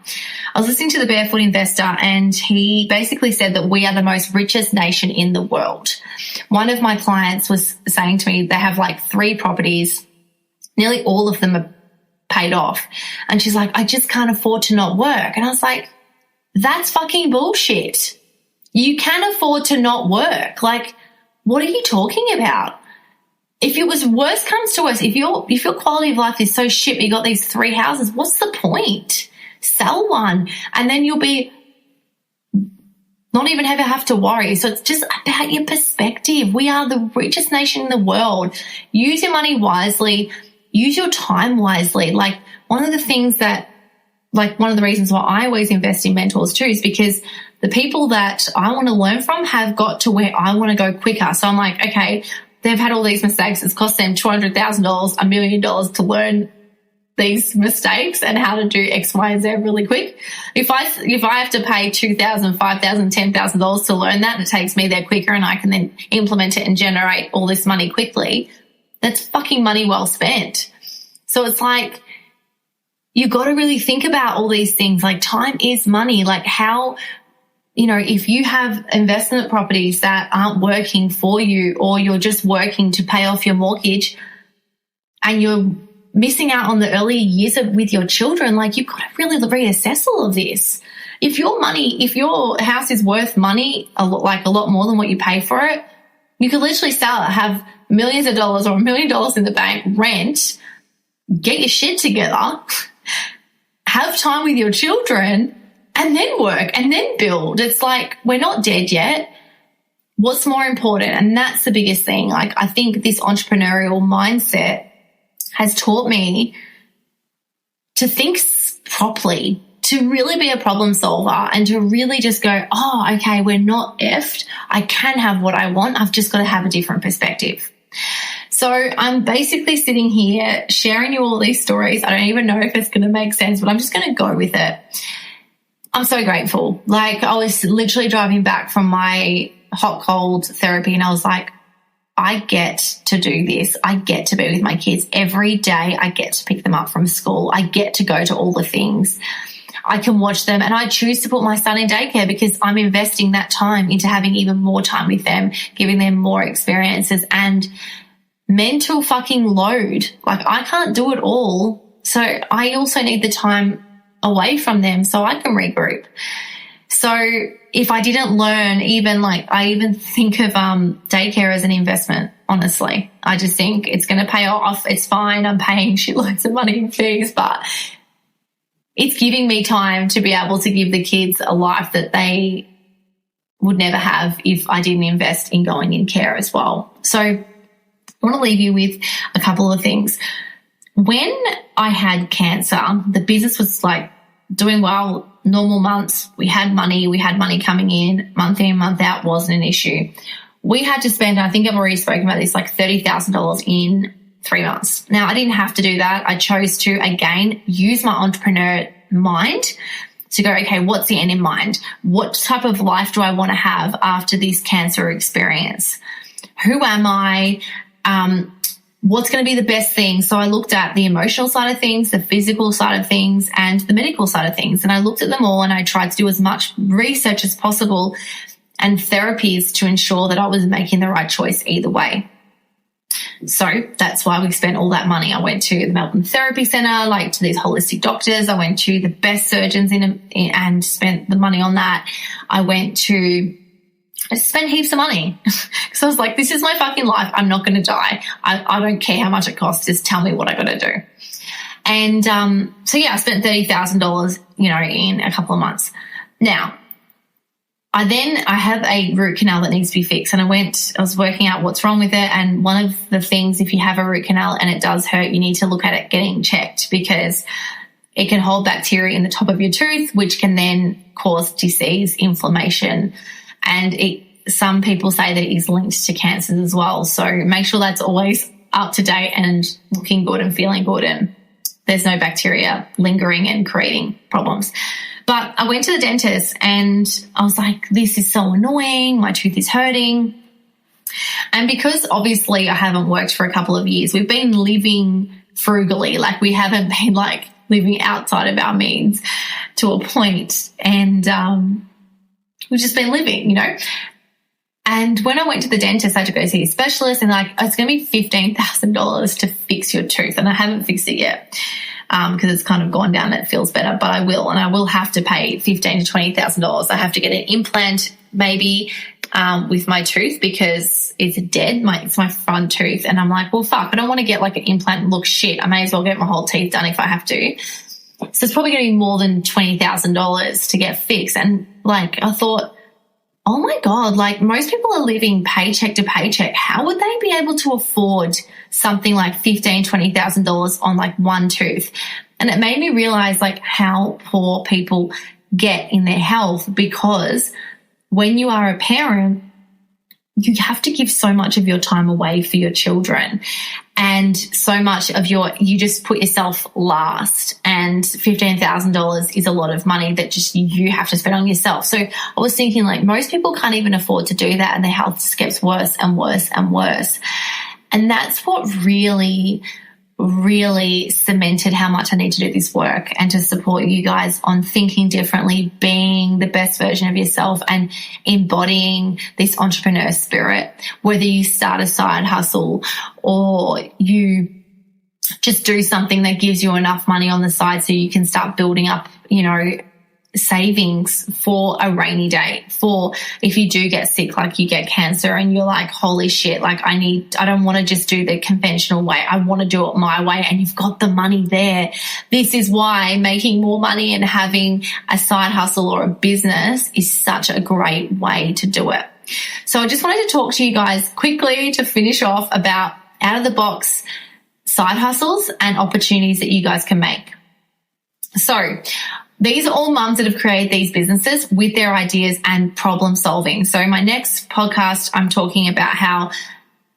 I was listening to the Barefoot Investor, and he basically said that we are the most richest nation in the world. One of my clients was saying to me they have like 3 properties. Nearly all of them are paid off. And she's like, I just can't afford to not work. And I was like, that's fucking bullshit. You can afford to not work. Like, what are you talking about? If it was worse comes to worse, if your quality of life is so shit, you got these 3 houses, what's the point? Sell one, and then you'll be not even ever have to worry. So it's just about your perspective. We are the richest nation in the world. Use your money wisely. Use your time wisely. Like, one of the things that, like, one of the reasons why I always invest in mentors too is because the people that I want to learn from have got to where I want to go quicker. So I'm like, okay, they've had all these mistakes. It's cost them $200,000, $1 million to learn these mistakes and how to do X, Y, and Z really quick. If I have to pay $2,000, $5,000, $10,000 to learn that, and it takes me there quicker and I can then implement it and generate all this money quickly, that's fucking money well spent. So it's like, you got to really think about all these things. Like, time is money. Like, how, if you have investment properties that aren't working for you, or you're just working to pay off your mortgage and you're missing out on the early years with your children, like, you've got to really reassess all of this. If your house is worth money, a lot more than what you pay for it, you could literally sell it, have millions of dollars or $1 million in the bank, rent, get your shit together, have time with your children, and then work and then build. It's like, we're not dead yet. What's more important? And that's the biggest thing. Like, I think this entrepreneurial mindset has taught me to think properly, to really be a problem solver, and to really just go, oh, okay, we're not effed. I can have what I want. I've just got to have a different perspective. So I'm basically sitting here sharing you all these stories. I don't even know if it's going to make sense, but I'm just going to go with it. I'm so grateful. Like, I was literally driving back from my hot cold therapy, and I was like, I get to do this. I get to be with my kids every day. I get to pick them up from school. I get to go to all the things. I can watch them, and I choose to put my son in daycare because I'm investing that time into having even more time with them, giving them more experiences and mental fucking load. Like, I can't do it all. So I also need the time away from them so I can regroup. So if I didn't learn, I even think of daycare as an investment, honestly. I just think it's going to pay off. It's fine. I'm paying shitloads of money in fees, but it's giving me time to be able to give the kids a life that they would never have if I didn't invest in going in care as well. So I want to leave you with a couple of things. When I had cancer, the business was like doing well, normal months. We had money coming in, month out wasn't an issue. We had to spend, I think I've already spoken about this, like $30,000 in 3 months. Now, I didn't have to do that. I chose to, again, use my entrepreneur mind to go, okay, what's the end in mind? What type of life do I want to have after this cancer experience? Who am I? What's going to be the best thing? So I looked at the emotional side of things, the physical side of things, and the medical side of things. And I looked at them all, and I tried to do as much research as possible and therapies to ensure that I was making the right choice either way. So that's why we spent all that money. I went to the Melbourne Therapy Centre, like to these holistic doctors. I went to the best surgeons and spent the money on that. I spent heaps of money because I was like, this is my fucking life. I'm not going to die. I don't care how much it costs. Just tell me what I got to do. And so I spent $30,000, in a couple of months. Now, I have a root canal that needs to be fixed, and I was working out what's wrong with it. And one of the things, if you have a root canal and it does hurt, you need to look at it getting checked because it can hold bacteria in the top of your tooth, which can then cause disease, inflammation. And some people say that it is linked to cancers as well. So make sure that's always up to date and looking good and feeling good, and there's no bacteria lingering and creating problems. But I went to the dentist and I was like, this is so annoying. My tooth is hurting. And because obviously I haven't worked for a couple of years, we've been living frugally. Like, we haven't been like living outside of our means to a point. And we've just been living, you know. And when I went to the dentist, I had to go see a specialist, and like, it's going to be $15,000 to fix your tooth. And I haven't fixed it yet because it's kind of gone down. It feels better, but I will. And I will have to pay $15,000 to $20,000. I have to get an implant maybe with my tooth because it's dead. It's my front tooth. And I'm like, well, fuck, I don't want to get like an implant and look shit. I may as well get my whole teeth done if I have to. So it's probably going to be more than $20,000 to get fixed. And like, I thought, oh my God, like, most people are living paycheck to paycheck. How would they be able to afford something like $15,000, $20,000 on like one tooth? And it made me realize like how poor people get in their health, because when you are a parent, you have to give so much of your time away for your children, and so much of you just put yourself last, and $15,000 is a lot of money that just you have to spend on yourself. So I was thinking, like, most people can't even afford to do that, and their health just gets worse and worse and worse. And that's what really cemented how much I need to do this work and to support you guys on thinking differently, being the best version of yourself, and embodying this entrepreneur spirit, whether you start a side hustle or you just do something that gives you enough money on the side so you can start building up, you know, savings for a rainy day, for if you do get sick, like you get cancer and you're like, holy shit, like I don't want to just do the conventional way. I want to do it my way, and you've got the money there. This is why making more money and having a side hustle or a business is such a great way to do it. So I just wanted to talk to you guys quickly to finish off about out of the box side hustles and opportunities that you guys can make. So these are all mums that have created these businesses with their ideas and problem solving. So my next podcast, I'm talking about how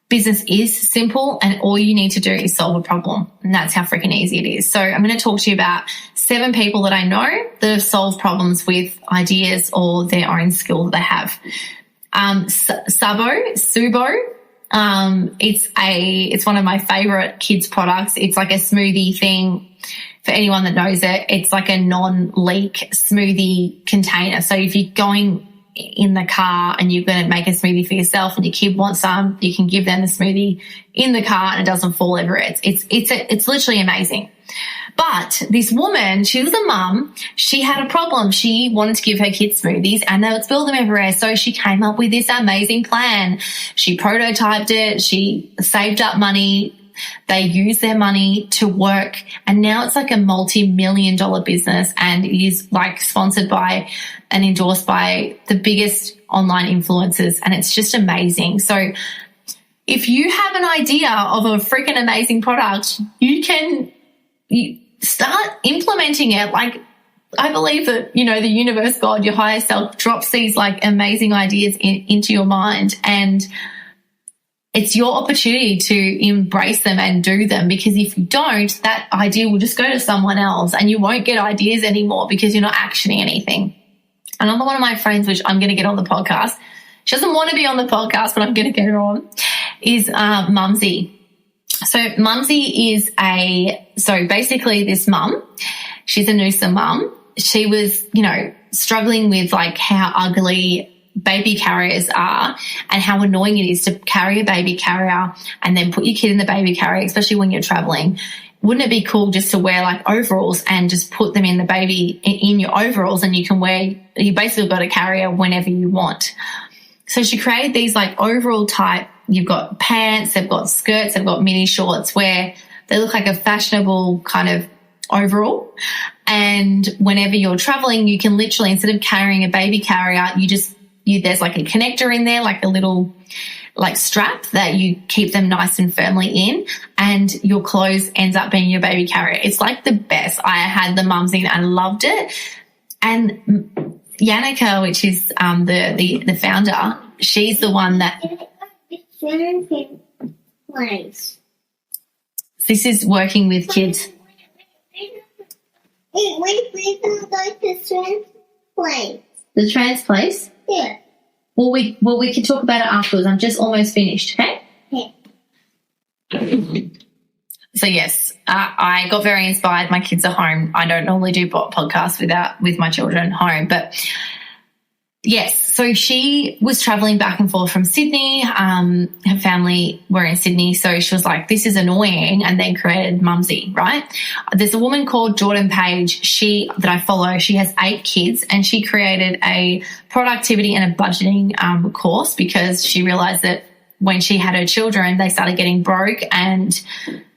business is simple and all you need to do is solve a problem. And that's how freaking easy it is. So I'm going to talk to you about 7 people that I know that have solved problems with ideas or their own skill that they have. Subo. It's one of my favorite kids products. It's like a smoothie thing. For anyone that knows it, it's like a non-leak smoothie container. So if you're going in the car and you're going to make a smoothie for yourself and your kid wants some, you can give them the smoothie in the car and it doesn't fall everywhere. It's literally amazing. But this woman, she was a mum. She had a problem. She wanted to give her kids smoothies and they would spill them everywhere. So she came up with this amazing plan. She prototyped it. She saved up money. They use their money to work, and now it's like a multi-million-dollar business, and it is like sponsored by and endorsed by the biggest online influencers, and it's just amazing. So if you have an idea of a freaking amazing product, you start implementing it. Like, I believe that, you know, the universe, God, your higher self drops these like amazing ideas into your mind, and it's your opportunity to embrace them and do them, because if you don't, that idea will just go to someone else and you won't get ideas anymore because you're not actioning anything. Another one of my friends, which I'm going to get on the podcast, she doesn't want to be on the podcast, but I'm going to get her on, is Mumsy. So Mumsy is basically this mum, she's a Noosa mum. She was, you know, struggling with like how ugly baby carriers are and how annoying it is to carry a baby carrier and then put your kid in the baby carrier, especially when you're traveling. Wouldn't it be cool just to wear like overalls and just put them in the baby in your overalls, and you basically got a carrier whenever you want. So she created these like overall type, you've got pants, they've got skirts, they've got mini shorts where they look like a fashionable kind of overall. And whenever you're traveling, you can literally, instead of carrying a baby carrier, there's like a connector in there, like a little like strap that you keep them nice and firmly in, and your clothes ends up being your baby carrier. It's like the best. I had the Mumsy and I loved it. And Yannicka, which is the founder, she's the one that Nice. This is working with kids. We can go to trans place. The trans place? Yeah. Well, we can talk about it afterwards. I'm just almost finished, okay? Yeah. So, yes, I got very inspired. My kids are home. I don't normally do podcasts with my children home. But, yes, so she was travelling back and forth from Sydney. Her family were in Sydney. So she was like, this is annoying, and then created Mumsy, right? There's a woman called Jordan Page that I follow. She has 8 kids, and she created a productivity and a budgeting course because she realised that when she had her children, they started getting broke, and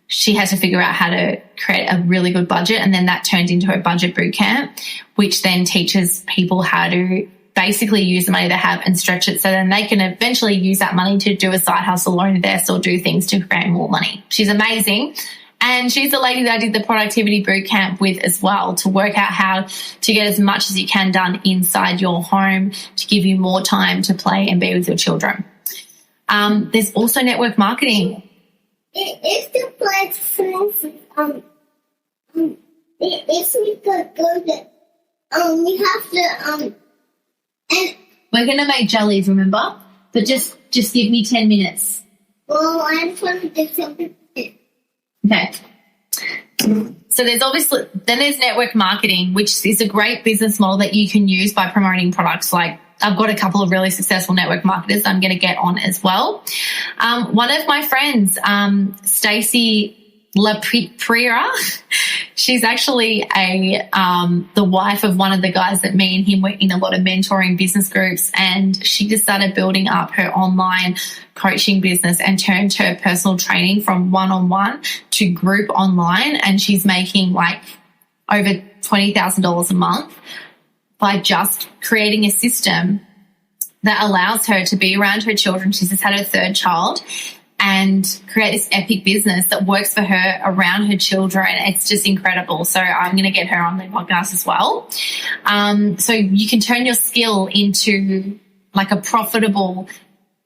she had to figure out how to create a really good budget. And then that turned into a budget boot camp, which then teaches people how to basically use the money they have and stretch it so then they can eventually use that money to do a side hustle or invest or do things to create more money. She's amazing. And she's the lady that I did the productivity boot camp with as well, to work out how to get as much as you can done inside your home to give you more time to play and be with your children. There's also network marketing. If the platform, if we could go to, we have to, and we're going to make jellies, remember? But just give me 10 minutes. well, I just want to do something. Okay. So there's network marketing, which is a great business model that you can use by promoting products. Like, I've got a couple of really successful network marketers I'm going to get on as well. One of my friends, Stacey LaPriera, she's actually the wife of one of the guys that me and him were in a lot of mentoring business groups, and she just started building up her online coaching business and turned her personal training from one-on-one to group online, and she's making like over $20,000 a month by just creating a system that allows her to be around her children. She's just had her 3rd child, and create this epic business that works for her around her children. It's just incredible. So I'm going to get her on the podcast as well. So you can turn your skill into like a profitable,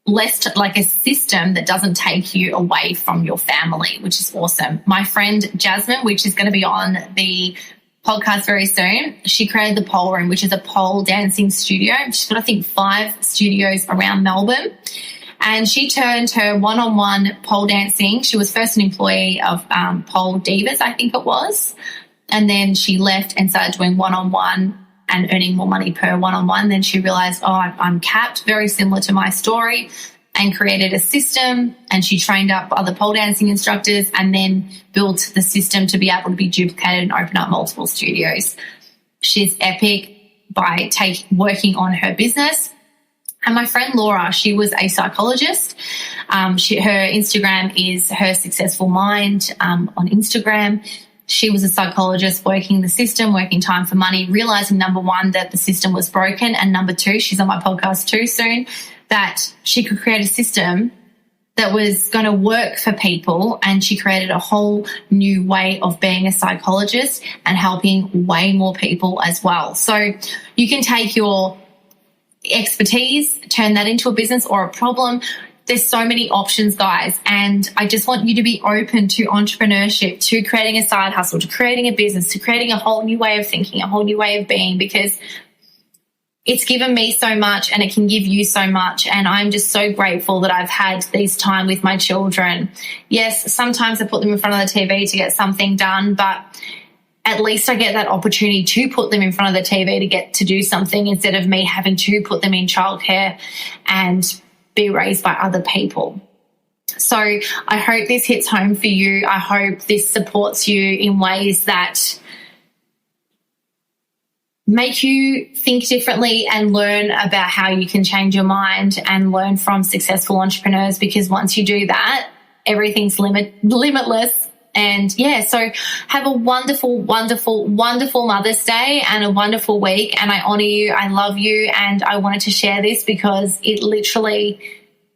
like a system that doesn't take you away from your family, which is awesome. My friend Jasmine, which is going to be on the podcast very soon, she created the Pole Room, which is a pole dancing studio. She's got, I think, 5 studios around Melbourne. And she turned her one-on-one pole dancing. She was first an employee of Pole Divas, I think it was. And then she left and started doing one-on-one and earning more money per one-on-one. Then she realized, I'm capped, very similar to my story, and created a system. And she trained up other pole dancing instructors and then built the system to be able to be duplicated and open up multiple studios. She's epic by working on her business. And my friend Laura, she was a psychologist. Her Instagram is Her Successful Mind on Instagram. She was a psychologist working the system, working time for money, realizing, number 1, that the system was broken, and number 2, she's on my podcast too soon, that she could create a system that was going to work for people, and she created a whole new way of being a psychologist and helping way more people as well. So you can take your expertise, turn that into a business or a problem. There's so many options, guys, and I just want you to be open to entrepreneurship, to creating a side hustle, to creating a business, to creating a whole new way of thinking, a whole new way of being, because it's given me so much and it can give you so much. And I'm just so grateful that I've had this time with my children. Yes, sometimes I put them in front of the TV to get something done, but at least I get that opportunity to put them in front of the TV to get to do something, instead of me having to put them in childcare and be raised by other people. So I hope this hits home for you. I hope this supports you in ways that make you think differently and learn about how you can change your mind and learn from successful entrepreneurs, because once you do that, everything's limitless. And yeah, so have a wonderful, wonderful, wonderful Mother's Day and a wonderful week. And I honor you. I love you. And I wanted to share this because it literally,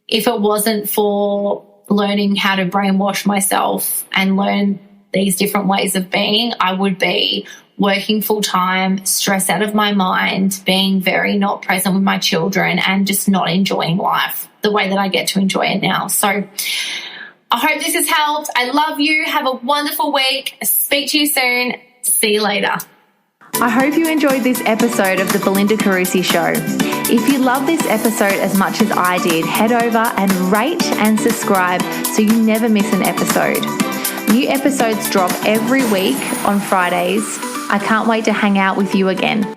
if it wasn't for learning how to brainwash myself and learn these different ways of being, I would be working full time, stressed out of my mind, being very not present with my children, and just not enjoying life the way that I get to enjoy it now. So I hope this has helped. I love you. Have a wonderful week. Speak to you soon. See you later. I hope you enjoyed this episode of the Belinda Carusi Show. If you love this episode as much as I did, head over and rate and subscribe so you never miss an episode. New episodes drop every week on Fridays. I can't wait to hang out with you again.